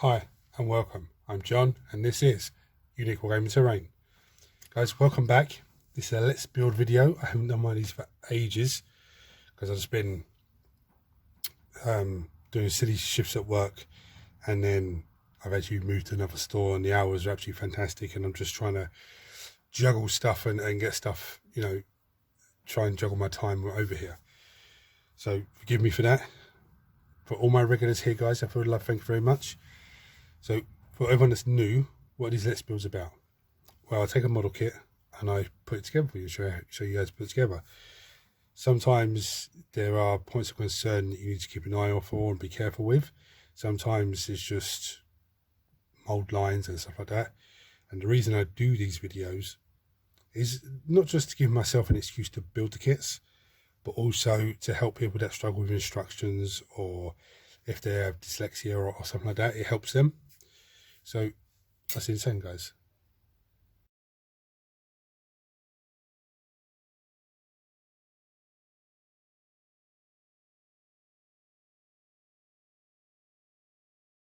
Hi and welcome. I'm John and this is Unique Wargaming Terrain. Guys, welcome back. This is a Let's Build video. I haven't done one of these for ages because I've just been doing silly shifts at work, and then I've actually moved to another store and the hours are absolutely fantastic, and I'm just trying to juggle stuff and get stuff, you know, try and juggle my time over here. So forgive me for that. For all my regulars here, guys, I would love, thank you very much. So for everyone that's new, what is Let's Build's about? Well, I take a model kit and I put it together for you, show you guys put it together. Sometimes there are points of concern that you need to keep an eye out for and be careful with. Sometimes it's just mold lines and stuff like that. And the reason I do these videos is not just to give myself an excuse to build the kits, but also to help people that struggle with instructions, or if they have dyslexia or something like that, it helps them. So that's insane, guys.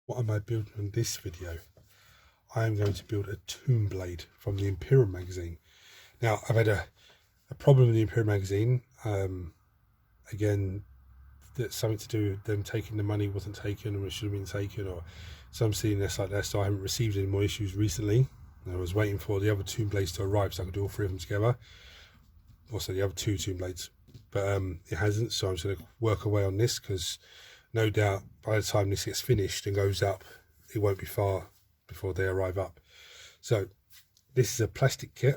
What am I building in this video? I am going to build a tomb blade from the Imperium Magazine. Now, I've had a problem with the Imperium Magazine. Again, that's something to do with them taking the money wasn't taken, or it should have been taken, or some silliness like that. So I haven't received any more issues recently. I was waiting for the other tomb blades to arrive so I could do all three of them together. Also the other two tomb blades, but it hasn't. So I'm just going to work away on this, because no doubt by the time this gets finished and goes up, it won't be far before they arrive up. So this is a plastic kit.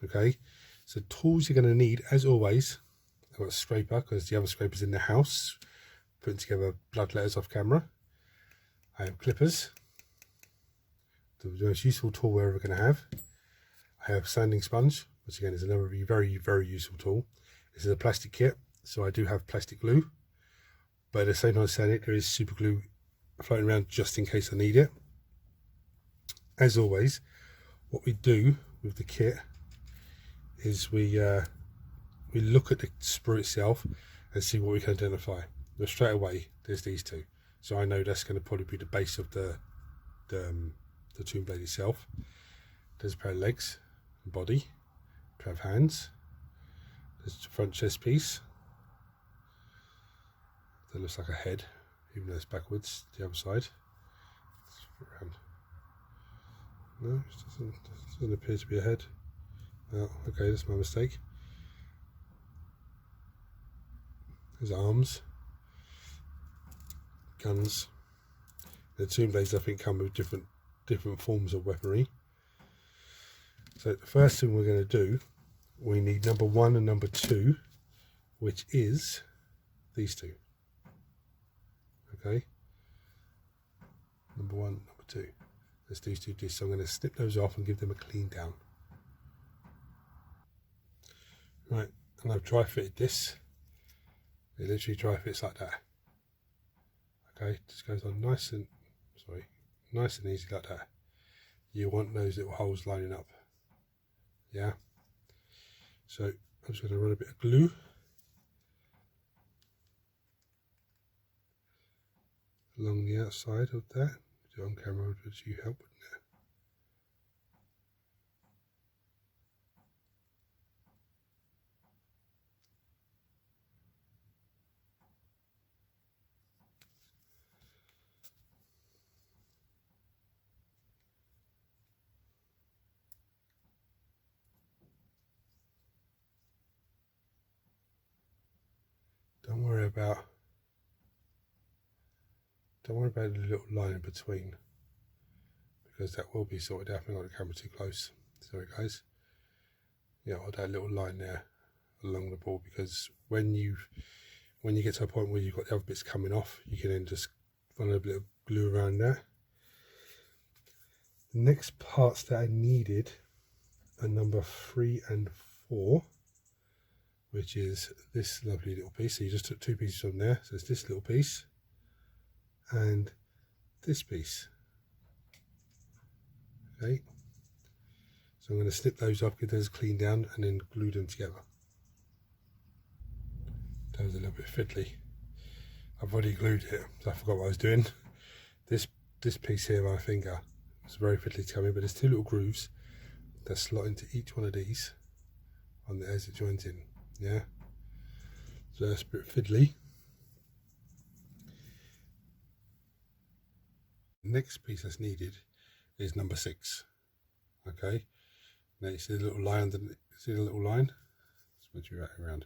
Okay, so tools you're going to need, as always, I've got a scraper because the other scraper's in the house, putting together blood letters off camera. I have clippers, the most useful tool we're ever going to have. I have sanding sponge, which again is another very, very useful tool. This is a plastic kit, so I do have plastic glue, but at the same time as saying it, there is super glue floating around just in case I need it. As always, what we do with the kit is we look at the sprue itself and see what we can identify. Now, straight away, there's these two, so I know that's going to probably be the base of the tomb blade itself. There's a pair of legs, body, a pair of hands. There's the front chest piece. That looks like a head, even though it's backwards. The other side. Let's flip it around. No, it doesn't appear to be a head. Oh, okay, that's my mistake. There's arms, guns. The tomb blades, I think, come with different forms of weaponry. So the first thing we're going to do, we need number 1 and number 2, which is these two. Okay, number 1, number 2. There's these two discs. So I'm going to snip those off and give them a clean down. Right, and I've dry fitted this. It literally dry fits like that. Okay, just goes on nice and easy like that. You want those little holes lining up. Yeah. So I'm just going to run a bit of glue along the outside of that. Do it on camera, would you help with that? Don't worry about the little line in between, because that will be sorted out. I haven't got the camera too close. Sorry, guys. Yeah, or that little line there along the board, because when you get to a point where you've got the other bits coming off, you can then just run a bit of glue around that. The next parts that I needed are number 3 and 4, which is this lovely little piece. So you just took 2 pieces from there. So it's this little piece and this piece. Okay, so I'm going to snip those off, get those cleaned down, and then glue them together. That was a little bit fiddly. I've already glued it, so I forgot what I was doing. This this piece here on my finger. It's very fiddly to come in, but there's 2 little grooves that slot into each one of these on the, as it joins in. Yeah, so that's a bit fiddly. Next piece that's needed is number 6. Okay, now you see the little line underneath. See the little line? Switch you around.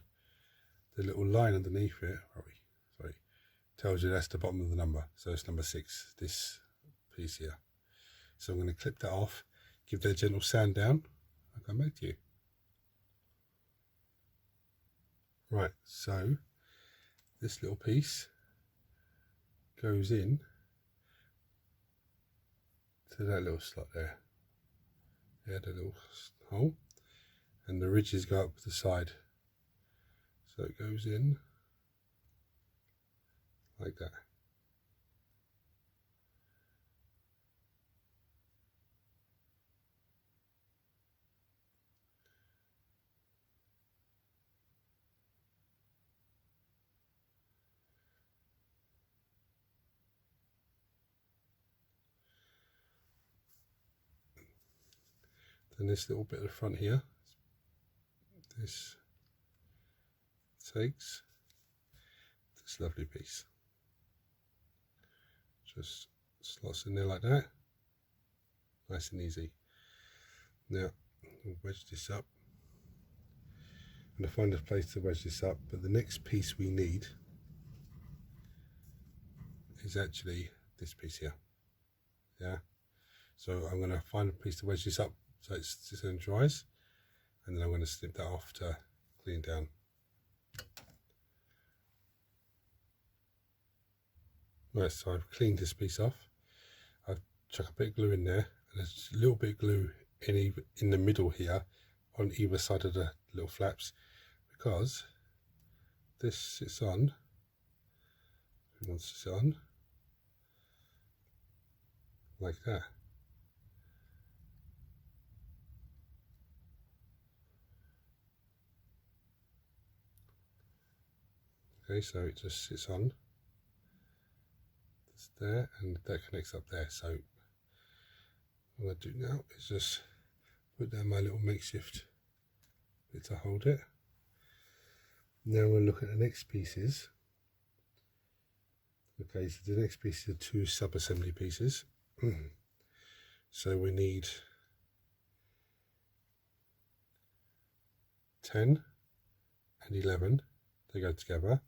The little line underneath it, sorry, tells you that's the bottom of the number. So it's number 6. This piece here. So I'm going to clip that off, give that a gentle sand down. I'll come back to you. Right, so this little piece goes in to that little slot there. Yeah, the little hole, and the ridges go up the side. So it goes in like that. Then this little bit at the front here, this takes this lovely piece, just slots in there like that, nice and easy. Now we'll wedge this up. I'm going to find a place to wedge this up, but the next piece we need is actually this piece here. Yeah, so I'm going to find a piece to wedge this up so it's just going to dries, and then I'm going to snip that off to clean down. Right, so I've cleaned this piece off. I've chucked a bit of glue in there, and there's a little bit of glue in the middle here on either side of the little flaps, because this sits on, it wants to sit on like that. Okay, so it just sits on, it's there, and that connects up there. So what I do now is just put down my little makeshift bit to hold it. Now we'll look at the next pieces. Okay, so the next piece are 2 sub-assembly pieces. So we need 10 and 11, they go together,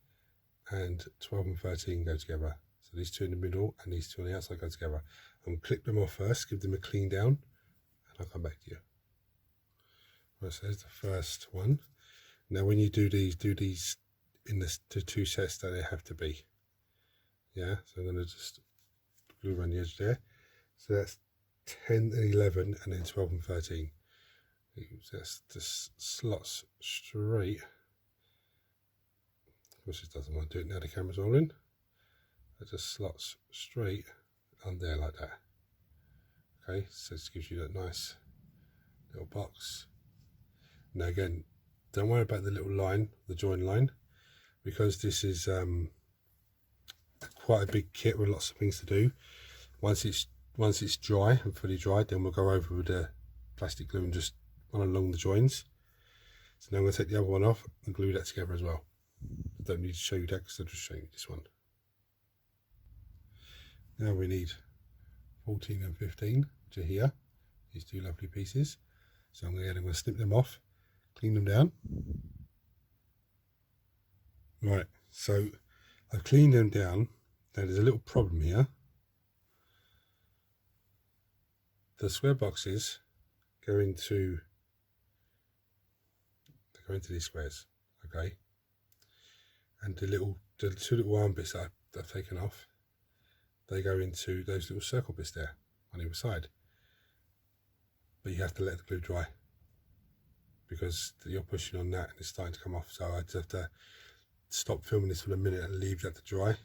and 12 and 13 go together. So these 2 in the middle and these 2 on the outside go together. I'm going to clip them off first, give them a clean down, and I'll come back to you. Right, so there's the first one. Now when you do these in the 2 sets that they have to be. Yeah, so I'm going to just glue around the edge there. So that's 10 and 11, and then 12 and 13. That's just slots straight. Of course it doesn't want to do it now the camera's rolling. It just slots straight on there like that. Okay, so this gives you that nice little box. Now again, don't worry about the little line, the join line, because this is quite a big kit with lots of things to do. Once it's dry and fully dried, then we'll go over with the plastic glue and just run along the joins. So now I'm going to take the other one off and glue that together as well. I don't need to show you that because I'll just show you this one. Now we need 14 and 15, which are here, these 2 lovely pieces. So I'm going to snip them off, clean them down. Right, so I've cleaned them down. Now there's a little problem here. The square boxes go into these squares, okay? And the 2 little arm bits that I've taken off, they go into those little circle bits there on either side. But you have to let the glue dry, because you're pushing on that and it's starting to come off. So I just have to stop filming this for a minute and leave that to dry.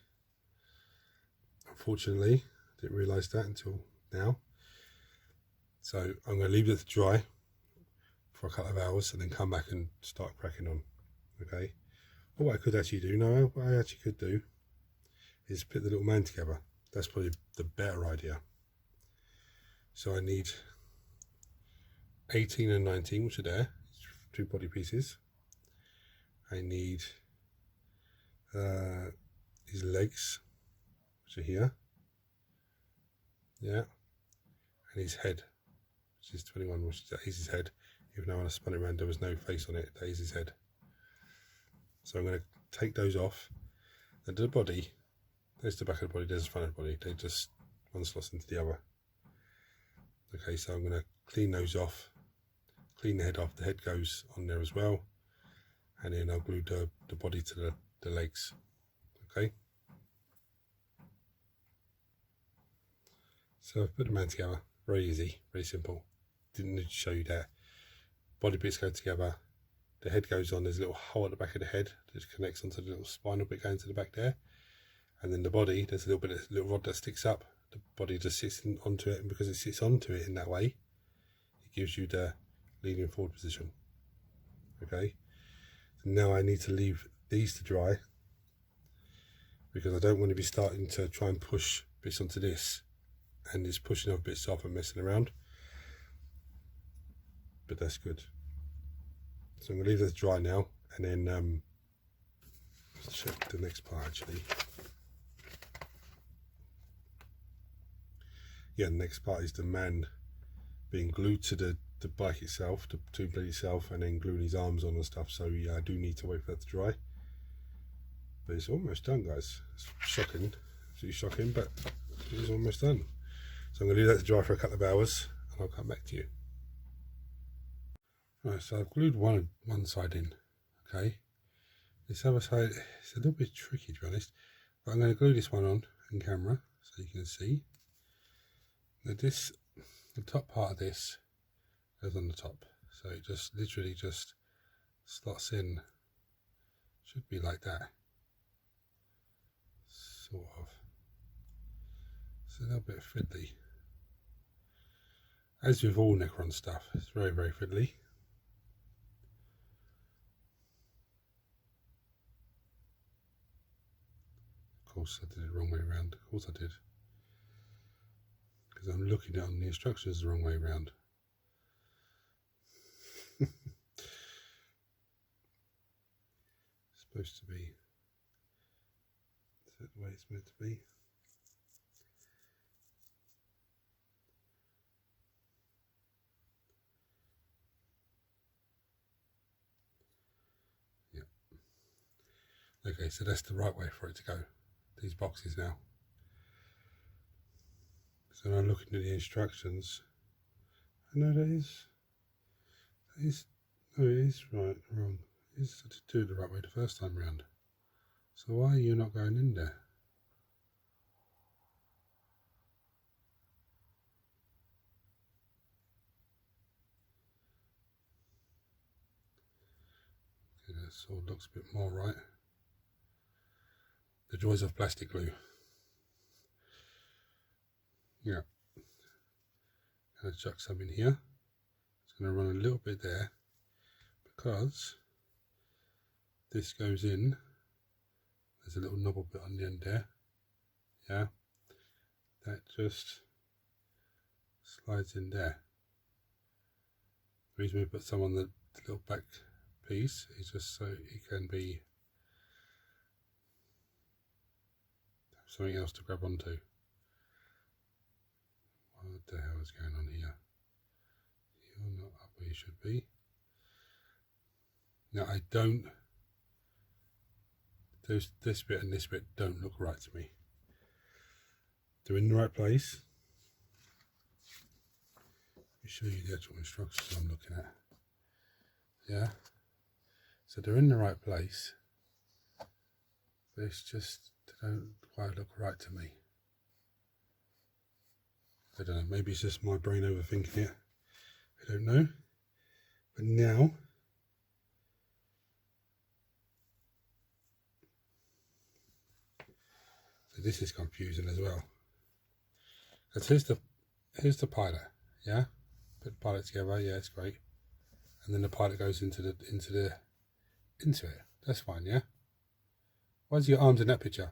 Unfortunately, I didn't realise that until now. So I'm going to leave it to dry for a couple of hours and then come back and start cracking on. Okay. What I could actually do now, what I actually could do is put the little man together. That's probably the better idea. So I need 18 and 19, which are there, 2 body pieces. I need his legs, which are here, yeah, and his head, which is 21, which is his head. Even though when I spun it around there was no face on it, that is his head. So I'm going to take those off, and the body, there's the back of the body, there's the front of the body, they just one slots into the other. Okay, so I'm going to clean those off, clean the head off, the head goes on there as well, and then I'll glue the body to the legs. Okay, so I've put the man together, very easy, very simple. Didn't need to show you that. Body bits go together, the head goes on, there's a little hole at the back of the head that connects onto the little spinal bit going to the back there, and then the body, there's a little rod that sticks up, the body just sits onto it, and because it sits onto it in that way, it gives you the leaning forward position. Okay, so now I need to leave these to dry, because I don't want to be starting to try and push bits onto this and it's pushing other bits off and messing around, but that's good. So I'm going to leave that to dry now, and then let's check the next part actually. Yeah, the next part is the man being glued to the bike itself, the tomb blade itself, and then gluing his arms on and stuff. So yeah, I do need to wait for that to dry, but it's almost done, guys. It's shocking, absolutely shocking, but it is almost done. So I'm going to leave that to dry for a couple of hours, and I'll come back to you. Right, so I've glued one side in. Okay, this other side, it's a little bit tricky to be honest, but I'm going to glue this one on camera so you can see. Now the top part of this goes on the top, so it just literally just slots in, should be like that, sort of. It's a little bit fiddly, as with all Necron stuff, it's very, very fiddly. Of course I did it the wrong way around, of course I did, because I'm looking at on the instructions the wrong way around. Supposed to be, is that the way it's meant to be? Yeah. Okay, so that's the right way for it to go, these boxes now. So now looking at the instructions, I know that is no, it is right, wrong. It is to do it the right way the first time round. So why are you not going in there? Okay, that sort of looks a bit more right. The joys of plastic glue. Yeah. Going to chuck some in here. It's going to run a little bit there, because this goes in, there's a little knobble bit on the end there, yeah, that just slides in there. The reason we put some on the little back piece is just so it can be something else to grab onto. What the hell is going on here? You're not up where you should be. Now I don't, this bit and this bit don't look right to me. They're in the right place. Let me show you the actual instructions I'm looking at. Yeah, so they're in the right place, but it's just, they don't quite look right to me. I don't know, maybe it's just my brain overthinking it, I don't know. But now, so this is confusing as well. Because here's the pilot, yeah? Put the pilot together, yeah, it's great. And then the pilot goes into it. That's fine, yeah? Why's your arms in that picture?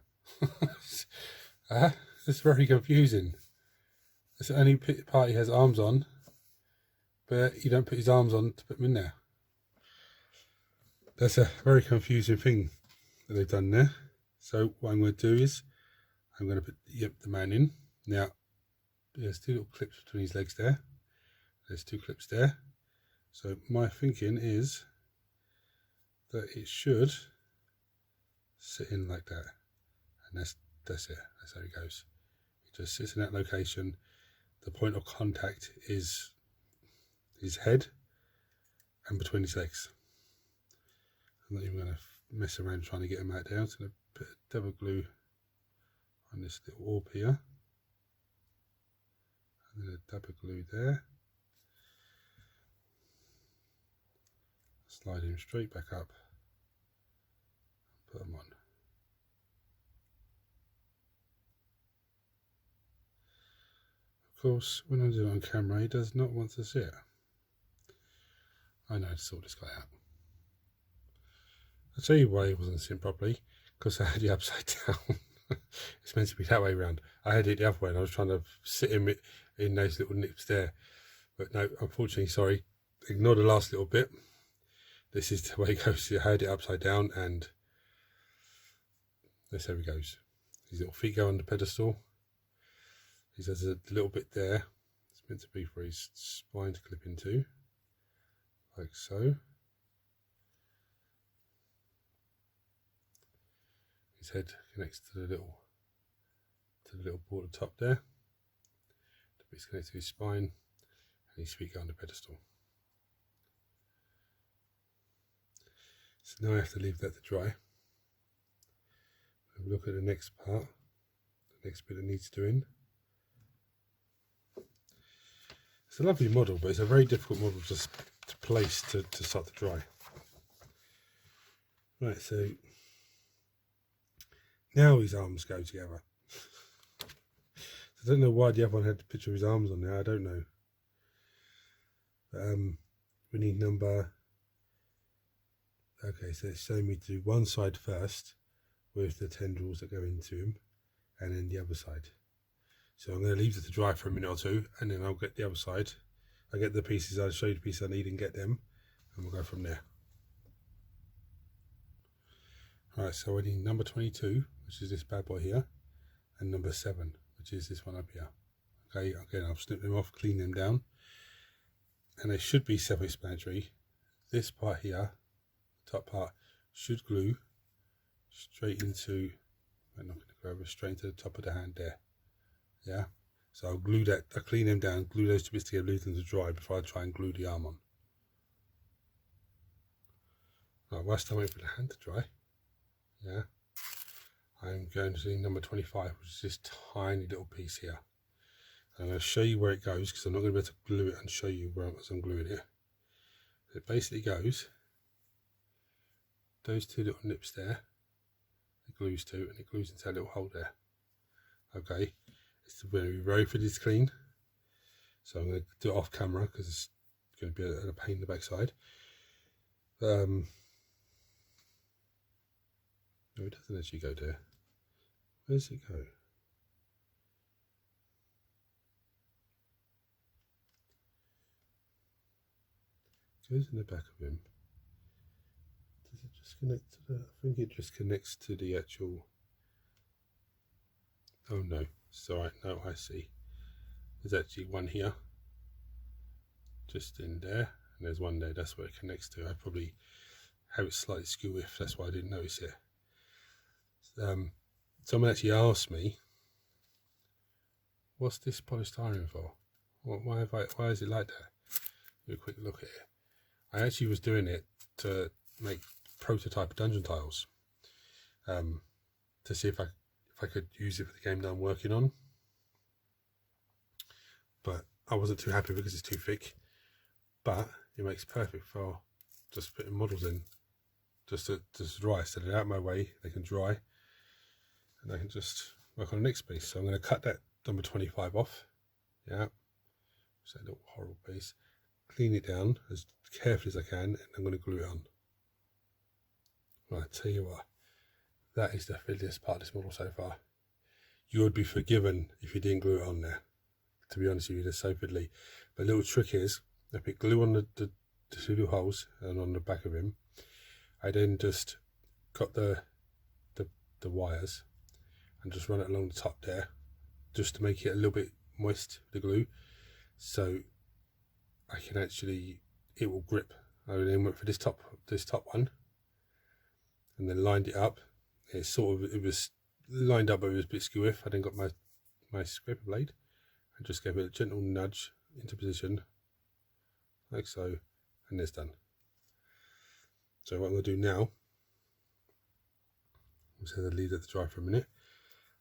It's very confusing. It's the only part he has arms on, but you don't put his arms on to put them in there. That's a very confusing thing that they've done there. So what I'm going to do is I'm going to put the man in. Now there's 2 little clips between his legs there. There's 2 clips there. So my thinking is that it should sit in like that, and that's it. That's how it goes. It just sits in that location. The point of contact is his head and between his legs. I'm not even going to mess around trying to get him out there. I'm just going to put double glue on this little orb here, and then a double glue there. Slide him straight back up, put them on. Of course, when I do it on camera, he does not want to see it. I know to sort this guy out. I'll tell you why he wasn't sitting properly, because I had it upside down. It's meant to be that way around. I had it the other way, and I was trying to sit him in those little nips there. But no, unfortunately, sorry, ignore the last little bit. This is the way it goes. I had it upside down, and that's how he goes. His little feet go on the pedestal. He has a little bit there. It's meant to be for his spine to clip into, like so. His head connects to the little board at the top there. The bit's connected to his spine, and his feet go on the pedestal. So now I have to leave that to dry. Have a look at the next part, the next bit that needs doing. It's a lovely model, but it's a very difficult model to place to start to dry. Right, so now his arms go together. I don't know why the other one had the picture of his arms on there, I don't know. But, we need number... Okay, so it's showing me to do one side first with the tendrils that go into him, and then the other side. So I'm going to leave it to dry for a minute or two, and then I'll get the other side. I'll get the pieces, I'll show you the pieces I need and get them, and we'll go from there. Alright, so we need number 22, which is this bad boy here, and number 7, which is this one up here. Okay, again, I'll snip them off, clean them down, and they should be self-explanatory. This part here, top part, should glue straight into, I'm not going to go over, straight into the top of the hand there. Yeah, so I'll glue that, I'll clean them down, glue those 2 bits together, leave them to dry before I try and glue the arm on. Right, whilst I wait for the hand to dry, yeah, I'm going to do number 25, which is this tiny little piece here. I'm going to show you where it goes, because I'm not going to be able to glue it and show you where I'm gluing it. It basically goes, those 2 little nips there, it glues to, and it glues into that little hole there. Okay, it's going to be very pretty to clean, so I'm going to do it off camera because it's going to be a pain in the backside. No, it doesn't actually go there. Where does it go? It goes in the back of him. Does it just connect to the... I think it just connects to the actual... Oh no, it's alright, no, I see. There's actually one here, just in there, and there's one there, that's where it connects to. I probably have it slightly skew if that's why I didn't notice it. Someone actually asked me, what's this polystyrene for? Why is it like that? Do a quick look at it. I actually was doing it to make prototype dungeon tiles, to see if I could use it for the game that I'm working on, but I wasn't too happy because it's too thick. But it makes perfect for just putting models in, just to dry. So they're out of my way, they can dry, and I can just work on the next piece. So I'm going to cut that number 25 off. Yeah, just that little horrible piece. Clean it down as carefully as I can, and I'm going to glue it on. Right, I tell you what, that is the fiddliest part of this model so far. you would be forgiven if you didn't glue it on there. To be honest with you, they're so fiddly. But the little trick is, I put glue on the two little holes and on the back of him. I then just got the wires and just run it along the top there, just to make it a little bit moist, the glue, so I can actually, it will grip. I then went for this top one, and then lined it up. It was lined up, but it was a bit skew. I then got my scraper blade and just gave it a gentle nudge into position, like so, and it's done. So what I'm going to do now, I'm just going to leave that to dry for a minute.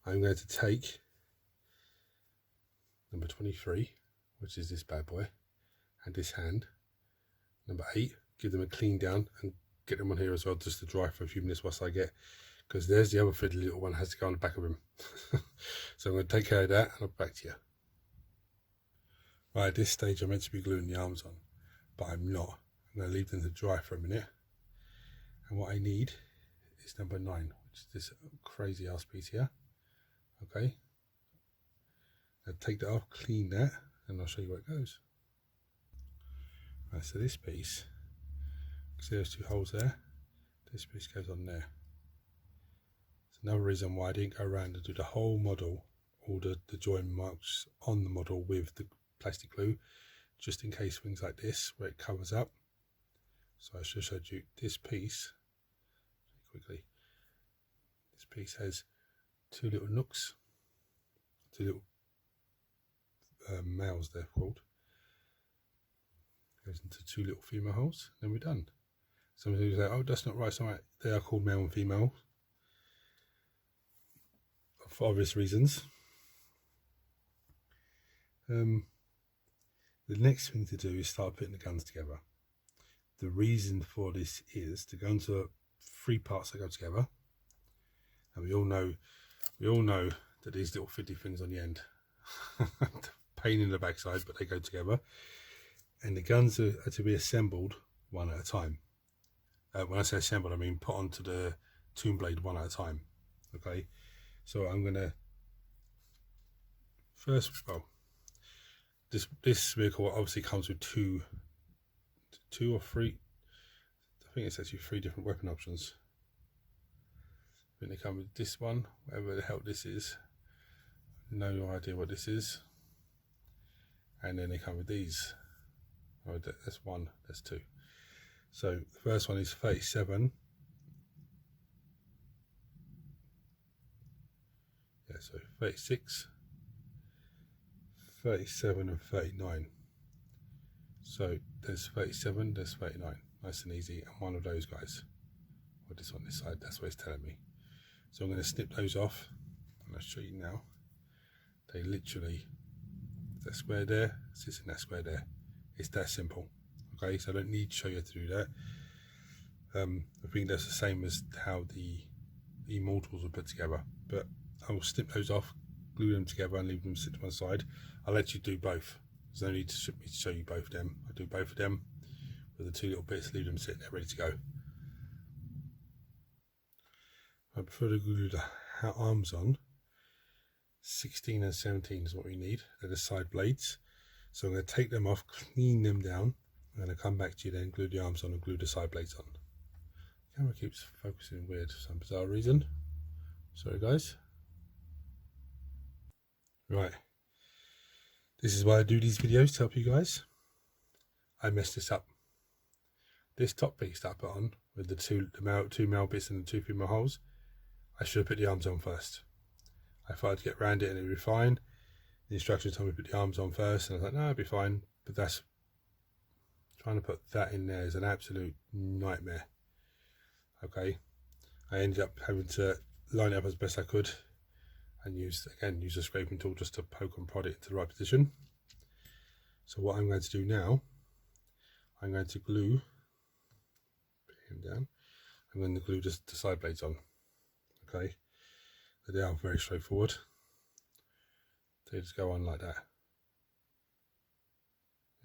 I'm going to take number 23, which is this bad boy, and this hand, number 8, give them a clean down and get them on here as well, just to dry for a few minutes whilst I get, because there's the other fiddly little one, has to go on the back of him. So I'm going to take care of that and I'll be back to you. Right, at this stage I'm meant to be gluing the arms on, but I'm not. I'm going to leave them to dry for a minute, and what I need is number 9, which is this crazy ass piece here. Okay, I'll take that off, clean that, and I'll show you where it goes. Right, so this piece, see those 2 holes there? This piece goes on there. It's another reason why I didn't go around and do the whole model, all the join marks on the model with the plastic glue, just in case things like this, where it covers up. So I should have showed you this piece quickly. This piece has 2 little nooks, 2 little males they're called. Goes into 2 little female holes, then we're done. Some people say, oh, that's not right. So they are called male and female for obvious reasons. The next thing to do is start putting the guns together. The reason for this is to go into 3 parts that go together, and we all know that these little fiddly things on the end, pain in the backside, but they go together. And the guns are to be assembled one at a time. When I say assembled, I mean put onto the tomb blade one at a time. Okay, so I'm gonna first, well, this vehicle obviously comes with two or three, I think it's actually 3 different weapon options. I think they come with this one, whatever the hell this is, no idea what this is, and then they come with these. Oh, that's 1, that's 2. So the first one is 37. Yeah, so 36, 37 and 39. So there's 37, there's 39. Nice and easy. And one of those guys. Or this on this side, that's what it's telling me. So I'm going to snip those off, and I'll show you now. They literally, that square there sits in that square there. It's that simple. Okay, so I don't need to show you how to do that. I think that's the same as how the Immortals are put together, but I will snip those off, glue them together and leave them sit to one side. I'll let you do both. There's no need to show you both of them. I'll do both of them with the 2 little bits, leave them sitting there ready to go. I prefer to glue the arms on. 16 and 17 is what we need. They're the side blades. So I'm going to take them off, clean them down. I'm going to come back to you then, glue the arms on and glue the side blades on. The camera keeps focusing weird for some bizarre reason. Sorry guys. Right. This is why I do these videos, to help you guys. I messed this up. This top piece that I put on with the two male bits and the 2 female holes, I should have put the arms on first. I thought I'd get around it and it'd be fine. The instructions told me to put the arms on first, and I was like, no, it'll be fine. But that's, trying to put that in there is an absolute nightmare. Okay, I ended up having to line it up as best I could and use a scraping tool just to poke and prod it into the right position. So what I'm going to do now, I'm going to glue him down. I'm going to glue just the side blades on. Okay, they are very straightforward. They just go on like that.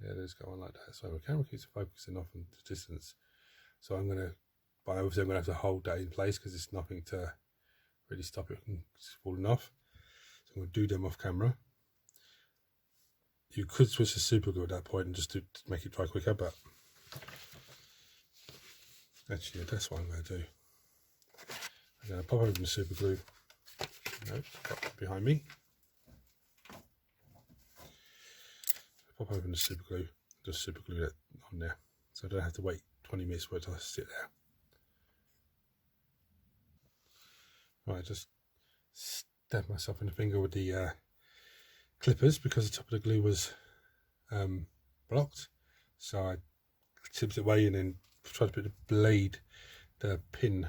Yeah, they just go on like that. So my camera keeps focusing off in the distance. So I'm going to, but obviously I'm going to have to hold that in place because there's nothing to really stop it from falling off. I'm going to do them off camera. You could switch to super glue at that point and just to make it dry quicker, but actually that's what I'm going to do. I'm going to pop open the super glue. No, behind me. Pop open the super glue, just super glue that on there, so I don't have to wait 20 minutes for it to sit there. Right, just stabbed myself in the finger with the clippers because the top of the glue was blocked, so I tipped it away and then tried to put the pin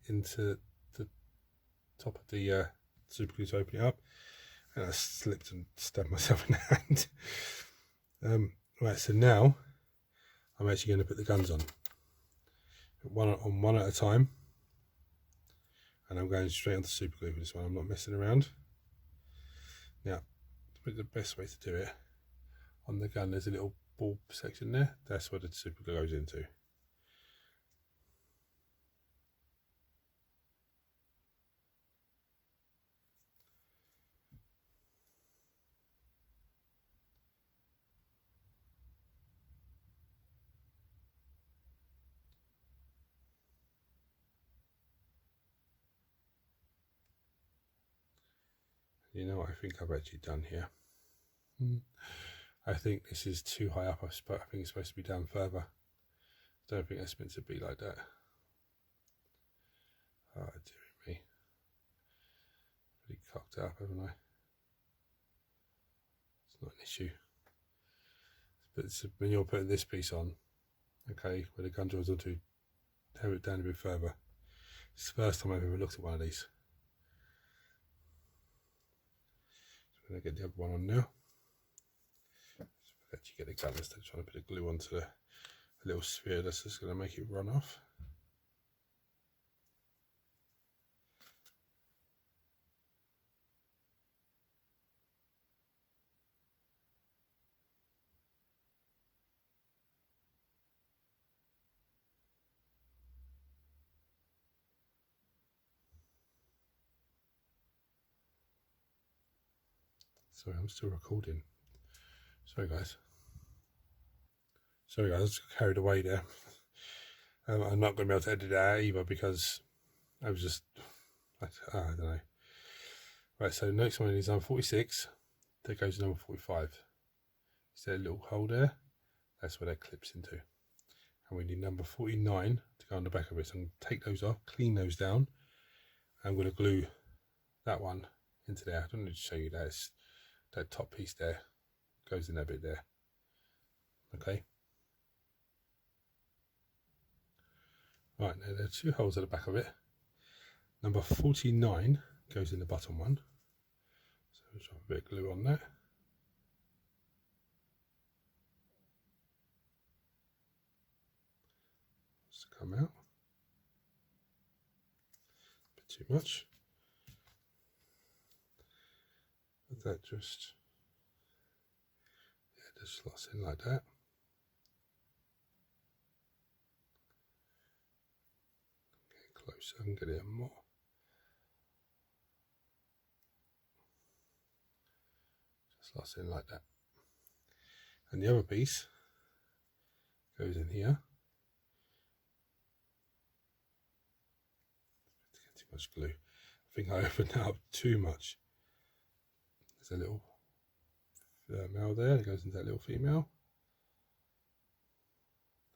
into the top of the super glue to open it up, and I slipped and stabbed myself in the hand. Right, so now I'm actually going to put the guns on one at a time, and I'm going straight onto super glue for this one. I'm not messing around. Now, the best way to do it, on the gun there's a little bulb section there, that's where the super glue goes into. You know what I think I've actually done here? I think this is too high up. I think it's supposed to be down further. I don't think that's meant to be like that. Oh, dear me. Really cocked it up, haven't I? It's not an issue. But when you're putting this piece on, okay, where the gun draws onto, have it down a bit further. It's the first time I've ever looked at one of these. I'm going to get the other one on now. Actually get the gun instead of trying to put the glue onto the little sphere that's just going to make it run off. Sorry, I'm still recording. Sorry guys, I just got carried away there. I'm not going to be able to edit it out either because I was just, I don't know. Right, so next one is number 46, that goes to number 45. Is there a little hole there? That's where that clips into. And we need number 49 to go on the back of it. So I'm going to take those off, clean those down. I'm going to glue that one into there. I don't need to show you that. It's that top piece there goes in that bit there. Okay. Right, now there are two holes at the back of it. Number 49 goes in the bottom one. So we'll drop a bit of glue on that. Just come out. A bit too much. But that just slots in like that. Get closer and get it more. Just slots in like that. And the other piece goes in here. Get too much glue. I think I opened that up too much. There's a little male there that goes into that little female.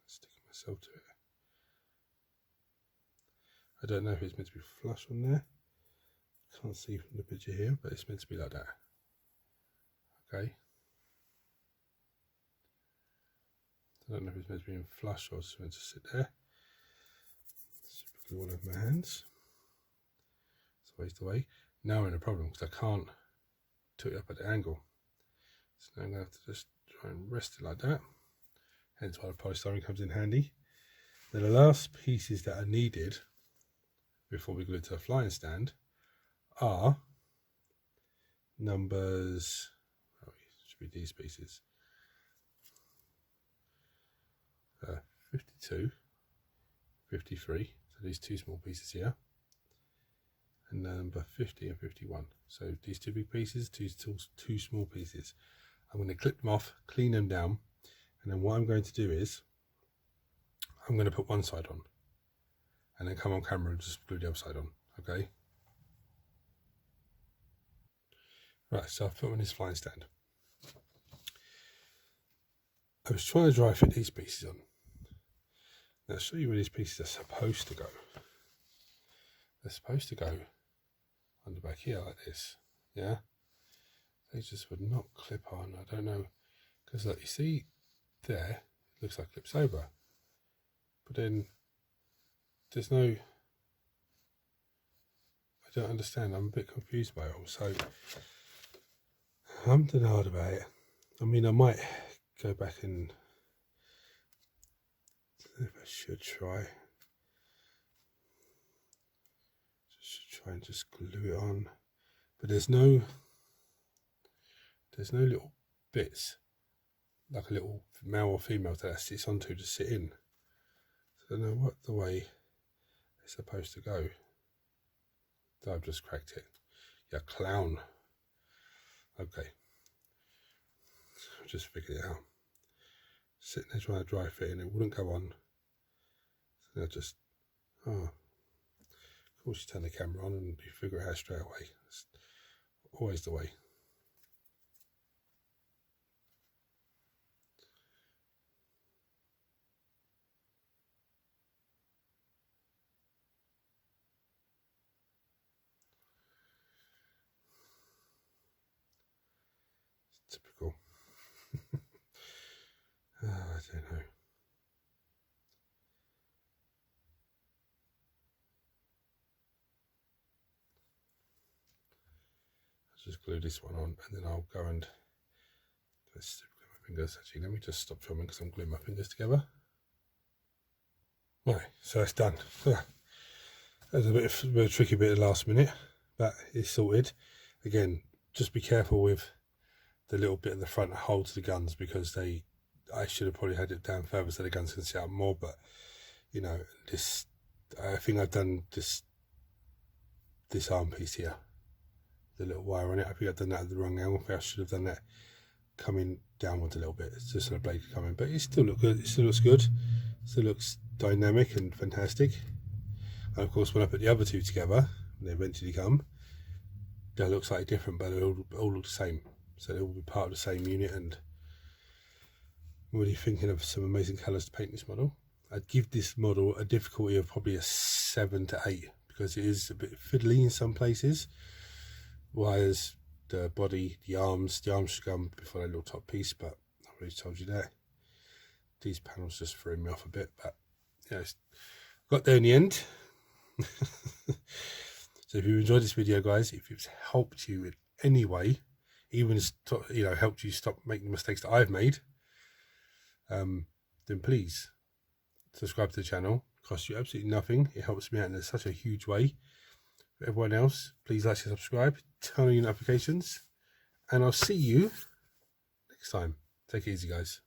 Sticking myself to it. I don't know if it's meant to be flush on there. Can't see from the picture here, but it's meant to be like that. Okay. I don't know if it's meant to be in flush or it's meant to sit there. Super glue all over my hands. It's a waste away. Now we're in a problem because I can't tilt it up at the angle. So now I'm going to have to just try and rest it like that. Hence why the polystyrene comes in handy. Now the last pieces that are needed before we glue it to a flying stand are numbers, oh, it should be these pieces, 52, 53, so these two small pieces here, and number 50 and 51. So these two big pieces, two small pieces. I'm going to clip them off, clean them down, and then what I'm going to do is I'm going to put one side on and then come on camera and just glue the other side on. Okay, right, so I've put them on this flying stand. I was trying to dry fit these pieces on. Now I'll show you where these pieces are supposed to go. They're supposed to go on the back here like this, yeah? They just would not clip on. I don't know, because like you see there, it looks like it clips over, but then there's no, I don't understand. I'm a bit confused by it all, so I'm denied about it. I mean, I might go back and if I should try and just glue it on, but there's no little bits like a little male or female that sits onto to sit in. So I don't know what the way it's supposed to go. So I've just cracked it. Yeah, clown. Okay, I've just figured it out. Sitting there trying to dry fit and it wouldn't go on. So I just, of course you turn the camera on and you figure it out straight away. It's always the way. Typical. I don't know. I'll just glue this one on and then I'll go and let's glue my fingers. Actually, let me just stop filming because I'm gluing my fingers together. Right, so that's done. That was a bit of a tricky bit at the last minute, but it's sorted. Again, just be careful with the little bit in the front that holds the guns, because I should have probably had it down further so the guns can sit up more, but you know, I think I've done this arm piece here, the little wire on it. I think I've done that at the wrong angle. I should have done that coming downwards a little bit, it's just so the blade can come in, but it still looks good. It still looks good. It still looks dynamic and fantastic. And of course, when I put the other two together, when they eventually come, that looks slightly different, but they all look the same. So they will be part of the same unit, and I'm really thinking of some amazing colours to paint this model. I'd give this model a difficulty of probably a 7 to 8 because it is a bit fiddly in some places. Whereas the body, the arms should come before that little top piece, but I already told you that. These panels just threw me off a bit, but you know, got there in the end. So if you enjoyed this video, guys, if it's helped you in any way, even helped you stop making the mistakes that I've made, then please subscribe to the channel. It costs you absolutely nothing. It helps me out in such a huge way. For everyone else, please like and subscribe, turn on your notifications, and I'll see you next time. Take it easy, guys.